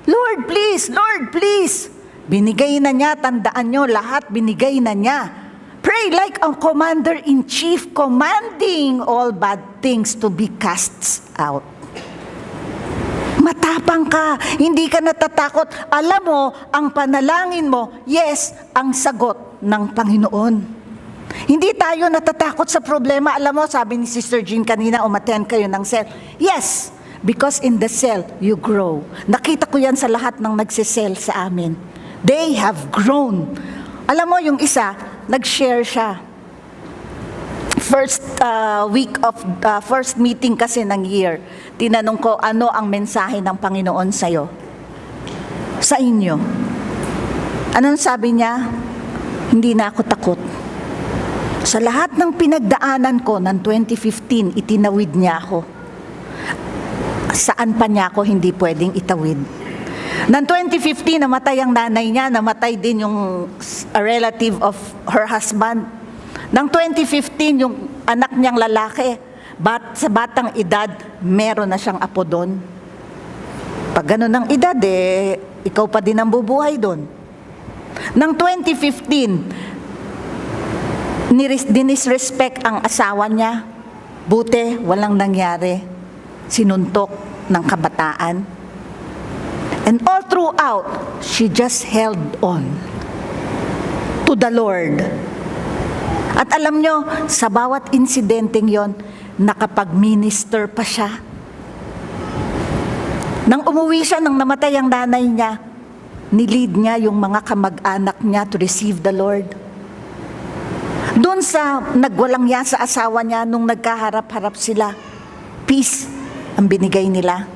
Lord, please, Lord, please. Binigay na niya, tandaan nyo, lahat binigay na niya. Pray like a commander-in-chief commanding all bad things to be cast out. Matapang ka, hindi ka natatakot. Alam mo, ang panalangin mo, yes, ang sagot ng Panginoon. Hindi tayo natatakot sa problema. Alam mo, sabi ni Sister Jean kanina, umattend kayo ng cell. Yes, because in the cell, you grow. Nakita ko yan sa lahat ng nagsisell sa amin. They have grown. Alam mo, yung isa, nag-share siya. First week of first meeting kasi ng year, tinanong ko, ano ang mensahe ng Panginoon sa'yo? Sa inyo. Anong sabi niya? Hindi na ako takot. Sa lahat ng pinagdaanan ko ng 2015, itinawid niya ako. Saan pa niya ako hindi pwedeng itawid? Noong 2015, namatay ang nanay niya, namatay din yung a relative of her husband. Noong 2015, yung anak niyang lalaki, sa batang edad, meron na siyang apo doon. Pag gano'n ang edad, ikaw pa din ang bubuhay doon. Noong 2015, dinisrespect ang asawa niya. Buti, walang nangyari. Sinuntok ng kabataan. And all throughout, she just held on to the Lord. At alam nyo, sa bawat insidenteng yon, nakapag-minister pa siya. Nang umuwi siya, nang namatay ang nanay niya, nilid niya yung mga kamag-anak niya to receive the Lord. Doon sa nagwalang ya sa asawa niya, nung nagkaharap-harap sila, peace ang binigay nila.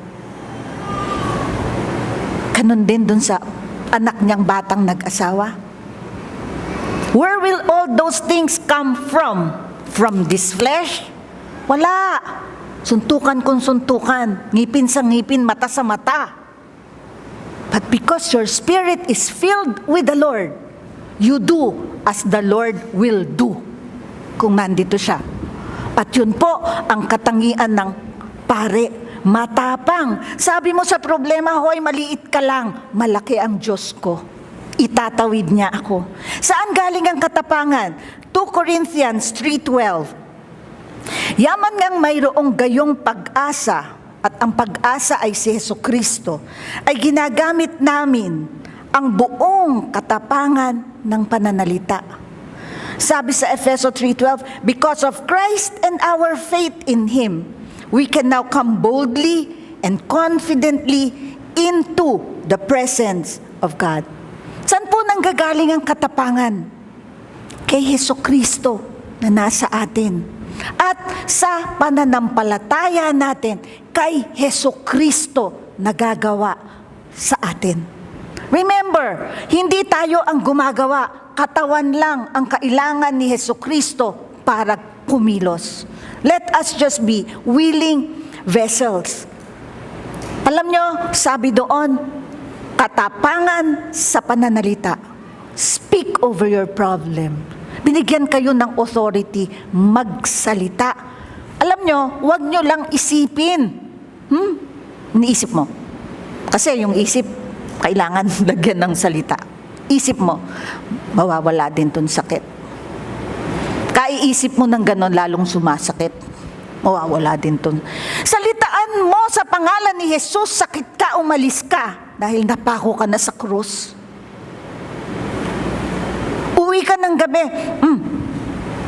Kanon din doon sa anak niyang batang nag-asawa. Where will all those things come from? From this flesh? Wala. Suntukan kung suntukan, ngipin sa ngipin, mata sa mata. But because your spirit is filled with the Lord, you do as the Lord will do. Kung nandito siya. At yun po ang katangian ng pare. Matapang. Sabi mo sa problema, hoy, maliit ka lang. Malaki ang Diyos ko. Itatawid niya ako. Saan galing ang katapangan? 2 Corinthians 3:12. Yaman ngang mayroong gayong pag-asa at ang pag-asa ay si Hesukristo, ay ginagamit namin ang buong katapangan ng pananalita. Sabi sa Efeso 3:12, because of Christ and our faith in Him, we can now come boldly and confidently into the presence of God. Saan po nanggagaling ang katapangan? Kay Hesukristo na nasa atin. At sa pananampalataya natin kay Hesukristo na gagawa sa atin. Remember, hindi tayo ang gumagawa. Katawan lang ang kailangan ni Hesukristo para kumilos. Let us just be willing vessels. Alam nyo, sabi doon, katapangan sa pananalita. Speak over your problem. Binigyan kayo ng authority magsalita. Alam nyo, huwag nyo lang isipin. Iniisip mo. Kasi yung isip, kailangan lagyan ng salita. Isip mo, mawawala din tong sakit. Kaiisip mo ng ganon, lalong sumasakit. Mawawala din tong. Salitaan mo sa pangalan ni Jesus, sakit ka, umalis ka. Dahil napako ka na sa krus. Uwi ka ng gabi,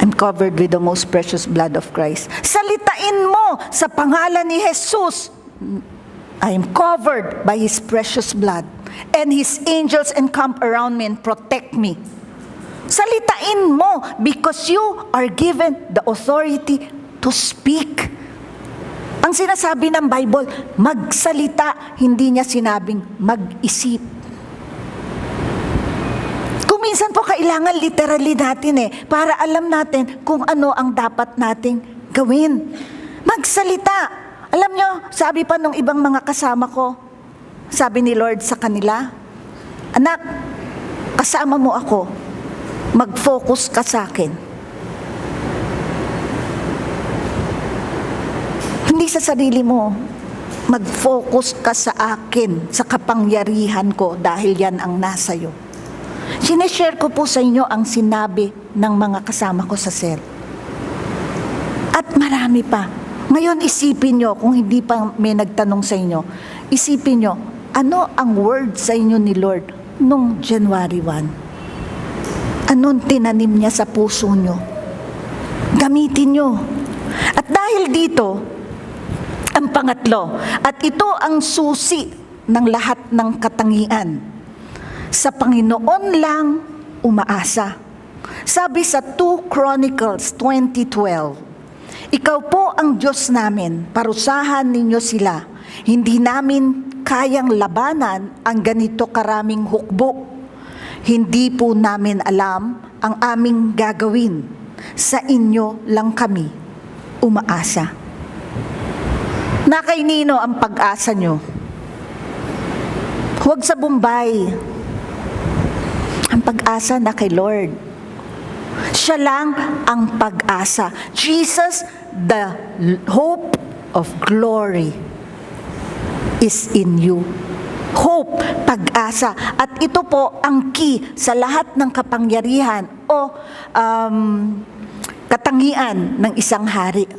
I'm covered with the most precious blood of Christ. Salitain mo sa pangalan ni Jesus, I am covered by His precious blood. And His angels encamp around me and protect me. Salitain mo because you are given the authority to speak. Ang sinasabi ng Bible, magsalita, hindi niya sinabing mag-isip. Kung minsan po kailangan literally natin para alam natin kung ano ang dapat nating gawin. Magsalita. Alam nyo, sabi pa nung ibang mga kasama ko, sabi ni Lord sa kanila, anak, kasama mo ako, mag-focus ka sa akin. Hindi sa sarili mo, mag-focus ka sa akin, sa kapangyarihan ko, dahil yan ang nasa iyo. Sineshare ko po sa inyo ang sinabi ng mga kasama ko sa cell. At marami pa. Ngayon isipin nyo, kung hindi pa may nagtanong sa inyo, isipin nyo, ano ang word sa inyo ni Lord nung January 1? Anong tinanim niya sa puso nyo? Gamitin nyo. At dahil dito, ang pangatlo, at ito ang susi ng lahat ng katangian. Sa Panginoon lang umaasa. Sabi sa 2 Chronicles 20:12, ikaw po ang Diyos namin, parusahan ninyo sila. Hindi namin kayang labanan ang ganito karaming hukbo. Hindi po namin alam ang aming gagawin. Sa inyo lang kami umaasa. Na kay nino ang pag-asa nyo? Huwag sa Bombay. Ang pag-asa na kay Lord. Siya lang ang pag-asa. Jesus, the hope of glory, is in you. Hope, pag-asa. At ito po ang key sa lahat ng kapangyarihan o katangian ng isang hari.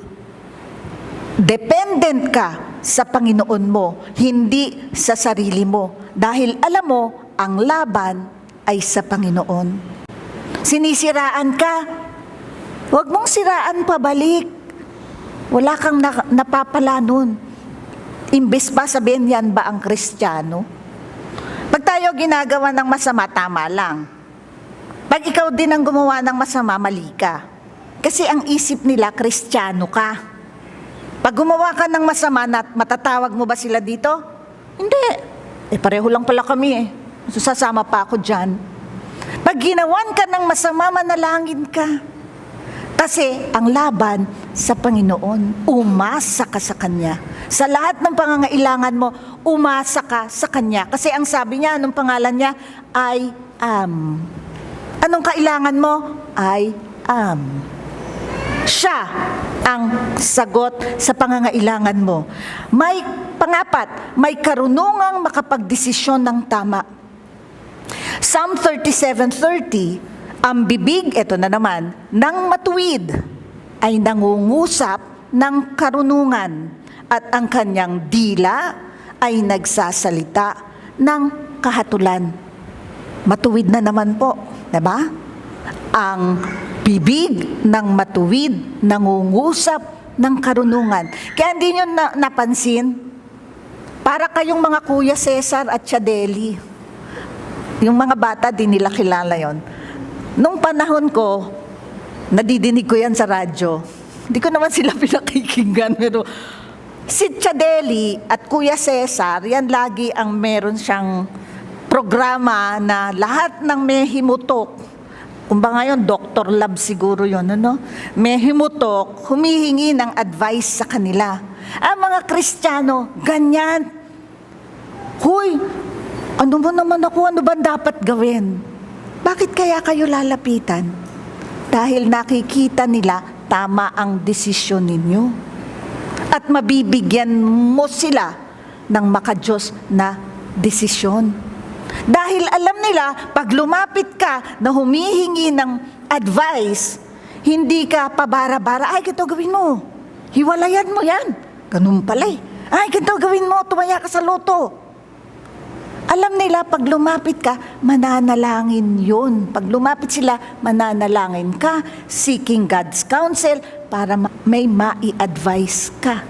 Dependent ka sa Panginoon mo, hindi sa sarili mo. Dahil alam mo, ang laban ay sa Panginoon. Sinisiraan ka, huwag mong siraan pabalik. Wala kang napapala nun. Imbes ba sabihin yan ba ang Kristiyano? Pag tayo ginagawa ng masama, tama lang. Pag ikaw din ang gumawa ng masama, mali ka. Kasi ang isip nila, Kristiyano ka. Pag gumawa ka ng masama, matatawag mo ba sila dito? Hindi. Pareho lang pala kami So sasama pa ako dyan. Pag ginawan ka ng masama, manalangin ka. Kasi ang laban sa Panginoon, umasa ka sa Kanya. Sa lahat ng pangangailangan mo, umasa ka sa Kanya. Kasi ang sabi niya, anong pangalan niya? I am. Anong kailangan mo? I am. Siya ang sagot sa pangangailangan mo. Pangapat, may karunungang makapagdesisyon ng tama. Psalm 37:30, ang bibig, eto na naman, ng matuwid ay nangungusap ng karunungan at ang kanyang dila ay nagsasalita ng kahatulan. Matuwid na naman po, diba? Ang bibig ng matuwid nangungusap ng karunungan. Kaya hindi nyo napansin, para kayong mga Kuya Cesar at Chadeli. Yung mga bata, di nila kilala yon. Nung panahon ko, nadidinig ko yan sa radyo. Hindi ko naman sila pinakikinggan, pero si Chadeli at Kuya Cesar, yan lagi ang meron siyang programa na lahat ng may himutok, kumbaga ngayon, Dr. Love siguro yun, ano? May himutok, humihingi ng advice sa kanila. Ang mga Kristiyano, ganyan. Huy, ano ba naman ako? Ano ba dapat gawin? Bakit kaya kayo lalapitan? Dahil nakikita nila tama ang desisyon ninyo. At mabibigyan mo sila ng makadiyos na desisyon. Dahil alam nila, pag lumapit ka na humihingi ng advice, hindi ka pabara-bara, ay, ganito gawin mo. Hiwalayan mo yan. Ganun pala eh. Ay, ganito gawin mo, tumaya ka sa loto. Alam nila, pag lumapit ka, mananalangin yun. Pag lumapit sila, mananalangin ka, seeking God's counsel, para may mai-advise ka.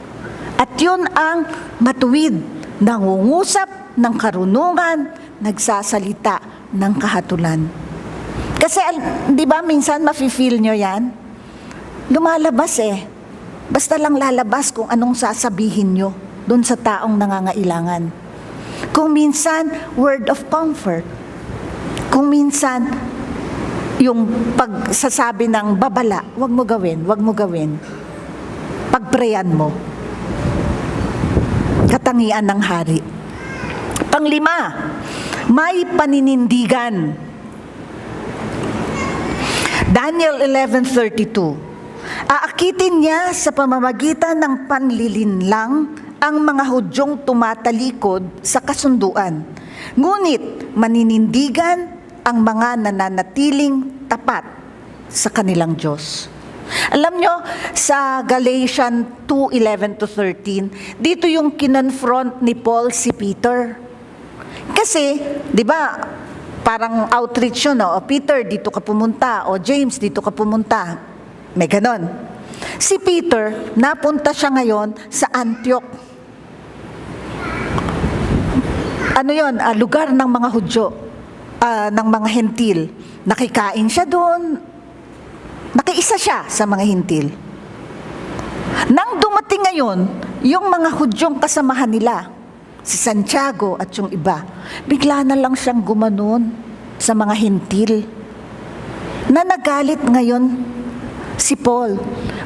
At yun ang matuwid, nangungusap ng karunungan, nagsasalita ng kahatulan. Kasi, di ba, minsan mafe-feel nyo yan? Lumalabas eh. Basta lang lalabas kung anong sasabihin nyo dun sa taong nangangailangan. Kung minsan, word of comfort. Kung minsan, yung pagsasabi ng babala, wag mo gawin, wag mo gawin. Pagprayan mo. Katangian ng hari. Panglima, may paninindigan. Daniel 11:32. Aakitin niya sa pamamagitan ng panlilinlang ang mga Hudyong tumatalikod sa kasunduan. Ngunit maninindigan ang mga nananatiling tapat sa kanilang Diyos. Alam nyo, sa Galatians 2:11-13, dito yung kinonfront ni Paul si Peter. Kasi, di ba, parang outreach yun, no? O Peter, dito ka pumunta. O James, dito ka pumunta. May ganon. Si Peter, napunta siya ngayon sa Antioch. Ano yun? Lugar ng mga Hudyo, ng mga Hentil. Nakikain siya doon. Nakiisa siya sa mga Hentil. Nang dumating ngayon, yung mga Hudyong kasamahan nila, si Santiago at yung iba, bigla na lang siyang gumanon sa mga Hentil. Na nagalit ngayon si Paul.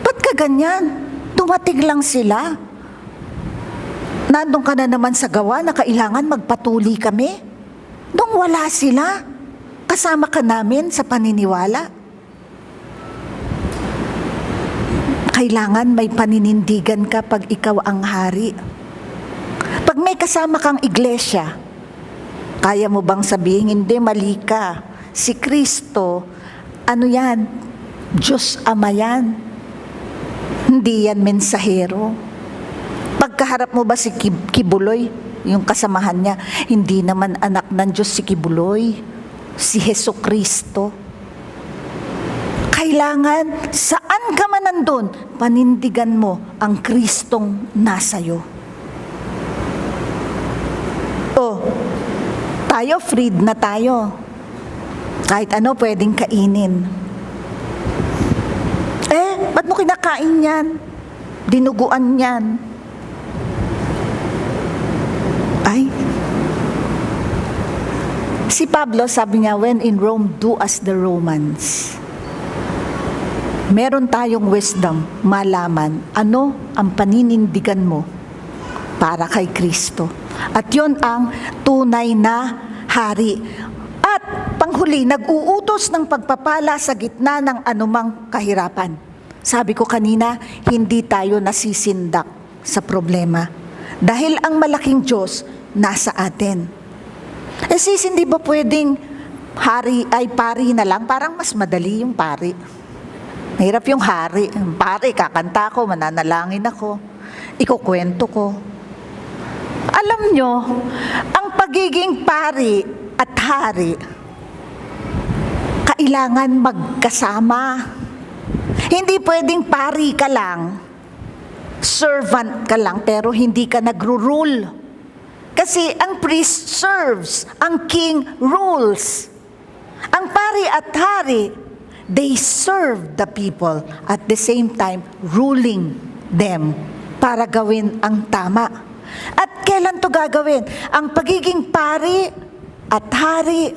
Ba't ka ganyan? Dumating lang sila. Nandun ka na naman sa gawa na kailangan magpatuli kami. Nung wala sila, kasama ka namin sa paniniwala. Kailangan may paninindigan ka pag ikaw ang hari. Pag may kasama kang iglesia, kaya mo bang sabihin, hindi, mali ka. Si Kristo, ano yan? Diyos Ama yan. Hindi yan mensahero. Pagkaharap mo ba si Kibuloy, yung kasamahan niya, hindi naman anak ng Diyos si Kibuloy, si Hesus Kristo. Kailangan, saan ka man nandun, panindigan mo ang Kristong nasayo. Tayo, freed na tayo. Kahit ano pwedeng kainin. Ba't mo kinakain yan? Dinuguan yan. Ay. Si Pablo, sabi niya, when in Rome, do as the Romans. Meron tayong wisdom, malaman, ano ang paninindigan mo para kay Kristo. At yun ang tunay na hari. At panghuli, nag-uutos ng pagpapala sa gitna ng anumang kahirapan. Sabi ko kanina, hindi tayo nasisindak sa problema. Dahil ang malaking Diyos nasa atin. Sis, hindi ba pwedeng hari ay pari na lang? Parang mas madali yung pari. Mahirap yung hari. Pare, kakanta ko, mananalangin ako, ikukwento ko. Alam nyo, ang pagiging pari at hari, kailangan magkasama. Hindi pwedeng pari ka lang, servant ka lang, pero hindi ka nagro-rule. Kasi ang priest serves, ang king rules. Ang pari at hari, they serve the people at the same time ruling them para gawin ang tama. At kailan to gagawin? Ang pagiging pari at hari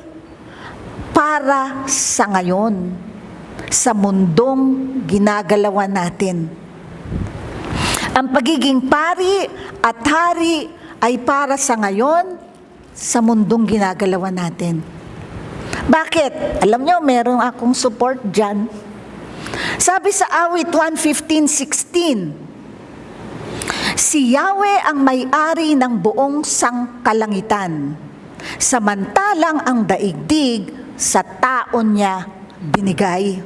para sa ngayon, sa mundong ginagalawan natin. Ang pagiging pari at hari ay para sa ngayon, sa mundong ginagalawan natin. Bakit? Alam nyo, meron akong support dyan. Sabi sa awit 1:15-16, si Yahweh ang may-ari ng buong sangkalangitan, samantalang ang daigdig sa taon niya binigay.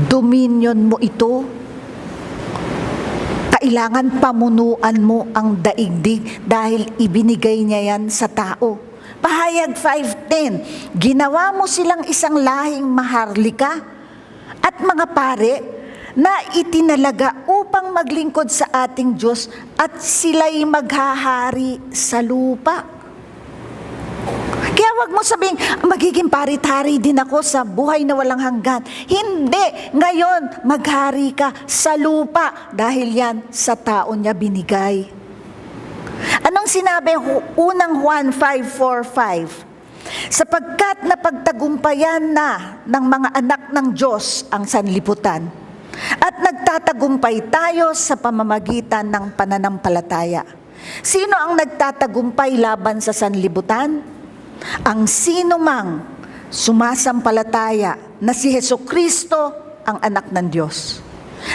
Dominion mo ito. Kailangan pamunuan mo ang daigdig dahil ibinigay niya yan sa tao. Pahayag 5:10, ginawa mo silang isang lahing maharlika at mga pare na itinalaga upang maglingkod sa ating Diyos at sila'y maghahari sa lupa. Kaya wag mo sabing, magiging parit-hari din ako sa buhay na walang hanggan. Hindi! Ngayon, maghari ka sa lupa dahil yan sa tao niya binigay. Anong sinabi unang Juan 5:4-5? Sapagkat napagtagumpayan na ng mga anak ng Diyos ang sanlibutan at nagtatagumpay tayo sa pamamagitan ng pananampalataya. Sino ang nagtatagumpay laban sa sanlibutan? Ang sino mang sumasampalataya na si Hesukristo ang anak ng Diyos.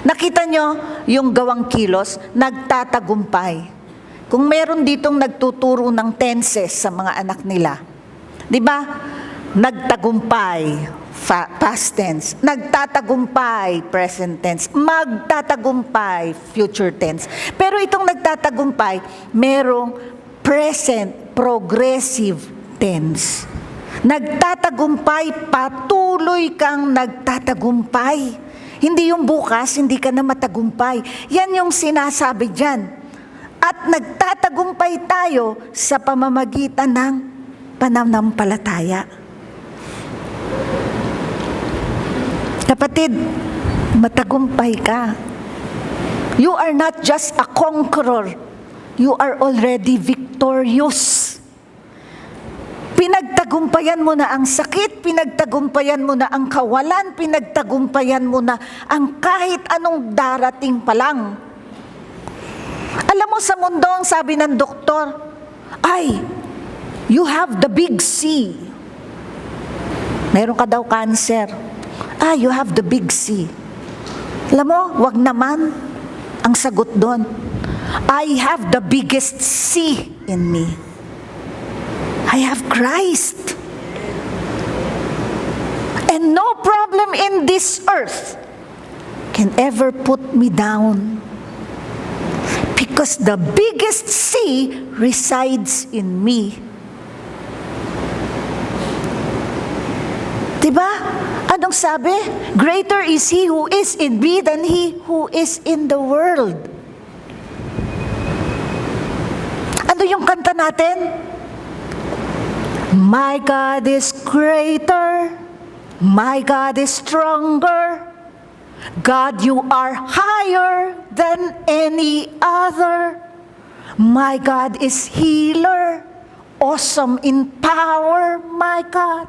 Nakita nyo yung gawang kilos, nagtatagumpay. Kung meron ditong nagtuturo ng tenses sa mga anak nila, di ba? Nagtagumpay, past tense. Nagtatagumpay, present tense. Magtatagumpay, future tense. Pero itong nagtatagumpay, merong present, progressive tense. Nagtatagumpay, patuloy kang nagtatagumpay. Hindi yung bukas, hindi ka na matagumpay. Yan yung sinasabi dyan. At nagtatagumpay tayo sa pamamagitan ng pananampalataya. Kapatid, matagumpay ka. You are not just a conqueror. You are already victorious. Pinagtagumpayan mo na ang sakit, pinagtagumpayan mo na ang kawalan, pinagtagumpayan mo na ang kahit anong darating pa lang. Alam mo sa mundo, ang sabi ng doktor, ay, you have the big C. Meron ka daw cancer. You have the big C. Alam mo, wag naman ang sagot doon. I have the biggest C in me. I have Christ. And no problem in this earth can ever put me down. Because the biggest C resides in me. Diba? Anong sabi? Greater is He who is in me than he who is in the world. Ano yung kanta natin? My God is greater, my God is stronger, God, you are higher than any other, my God is healer, awesome in power, my God,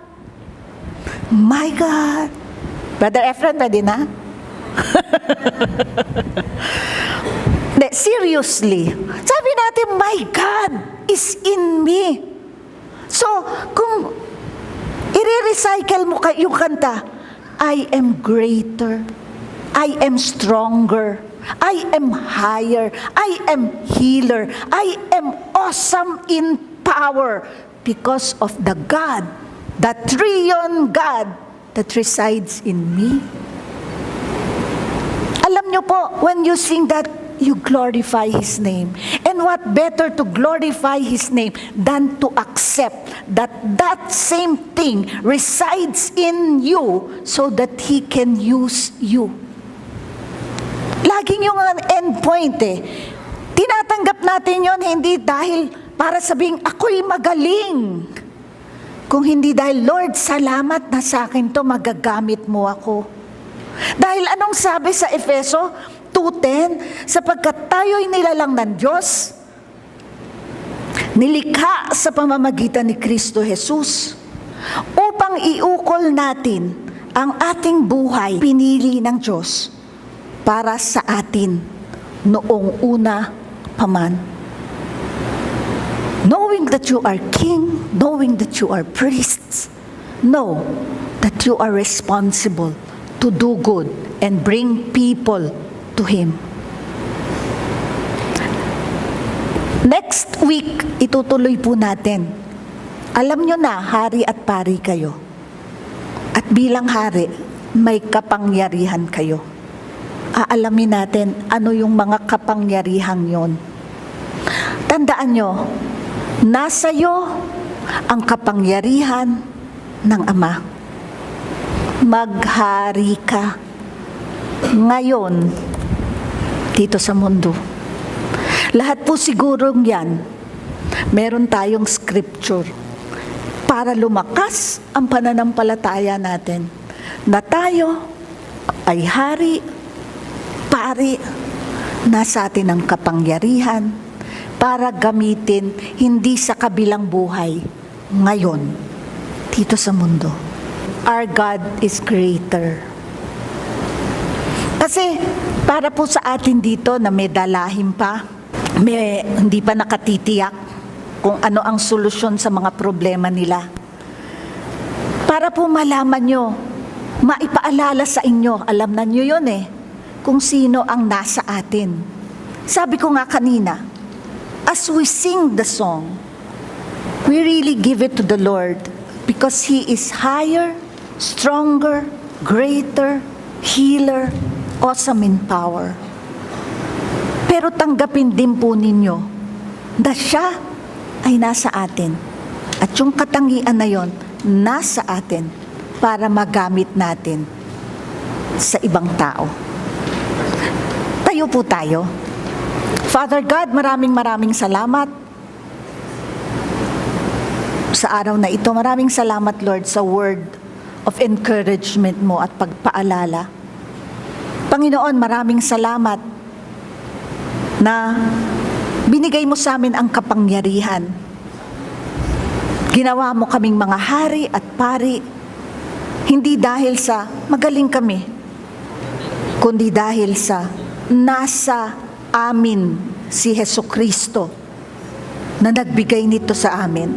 my God. Brother Efren, pwede na? Seriously, sabi natin, my God is in me. So, kung i-recycle mo yung kanta, I am greater, I am stronger, I am higher, I am healer, I am awesome in power because of the God, the triune God that resides in me. niyo po, when you sing that, you glorify His name. And what better to glorify His name than to accept that that same thing resides in you so that He can use you. Laging yung end point Tinatanggap natin yon hindi dahil para sabing ako'y magaling. Kung hindi dahil, Lord, salamat na sa akin to, magagamit mo ako. Dahil anong sabi sa Efeso 2:10? Sapagkat tayo'y nilalang ng Diyos, nilikha sa pamamagitan ni Kristo Jesus, upang iukol natin ang ating buhay, pinili ng Diyos para sa atin noong una paman. Knowing that you are king, knowing that you are priests, know that you are responsible to do good and bring people to Him. Next week, itutuloy po natin. Alam nyo na, hari at pari kayo. At bilang hari, may kapangyarihan kayo. Aalamin natin ano yung mga kapangyarihan yon. Tandaan nyo, nasa iyo ang kapangyarihan ng Ama. Maghari ka ngayon dito sa mundo. Lahat po sigurong yan, meron tayong scripture para lumakas ang pananampalataya natin na tayo ay hari, pari, nasa atin ang kapangyarihan para gamitin hindi sa kabilang buhay, ngayon, dito sa mundo. Our God is greater. Kasi para po sa atin dito na may dalahin pa, hindi pa nakatitiyak kung ano ang solusyon sa mga problema nila. Para po malaman nyo, maipaalala sa inyo, alam na nyo yun kung sino ang nasa atin. Sabi ko nga kanina, as we sing the song, we really give it to the Lord because He is higher, stronger, greater, healer, awesome in power. Pero tanggapin din po ninyo na siya ay nasa atin. At yung katangian na yon, nasa atin para magamit natin sa ibang tao. Tayo po tayo. Father God, maraming salamat sa araw na ito. Maraming salamat, Lord, sa word of encouragement mo at pagpaalala. Panginoon, maraming salamat na binigay mo sa amin ang kapangyarihan. Ginawa mo kaming mga hari at pari, hindi dahil sa magaling kami, kundi dahil sa nasa amin si Hesukristo na nagbigay nito sa amin.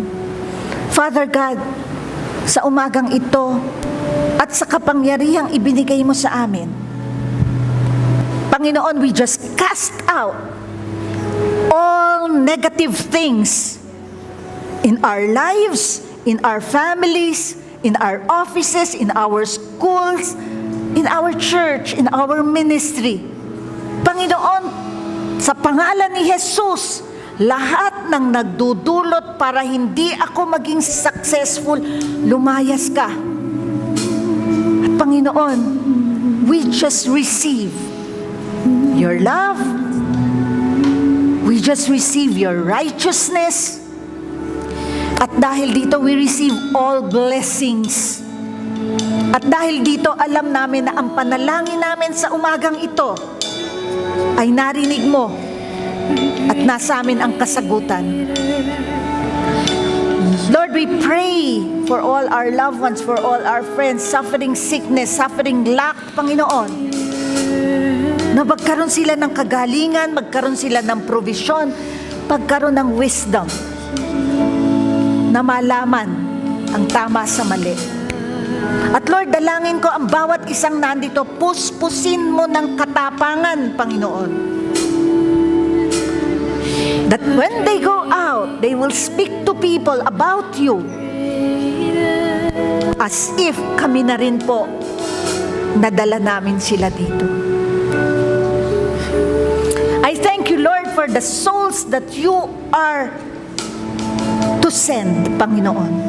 Father God, sa umagang ito at sa kapangyarihang ibinigay mo sa amin, Panginoon, we just cast out all negative things in our lives, in our families, in our offices, in our schools, in our church, in our ministry. Panginoon, sa pangalan ni Jesus, lahat ng nagdudulot para hindi ako maging successful, lumayas ka. At Panginoon, we just receive your love, we just receive your righteousness, at dahil dito we receive all blessings. At dahil dito alam namin na ang panalangin namin sa umagang ito ay narinig mo at nasa amin ang kasagutan. Lord, we pray for all our loved ones, for all our friends suffering sickness, suffering lack, Panginoon, na magkaroon sila ng kagalingan, magkaroon sila ng provision, pagkaroon ng wisdom na malaman ang tama sa mali. At Lord, dalangin ko ang bawat isang nandito, puspusin mo ng katapangan, Panginoon. That when they go out, they will speak to people about you as if kami na rin po nadala namin sila dito. for the souls that you are to send, Panginoon.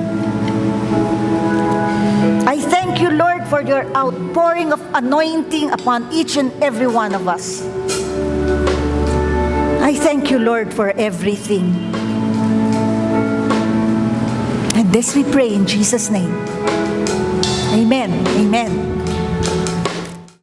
I thank you, Lord, for your outpouring of anointing upon each and every one of us. I thank you, Lord, for everything. And this we pray in Jesus' name. Amen. Amen.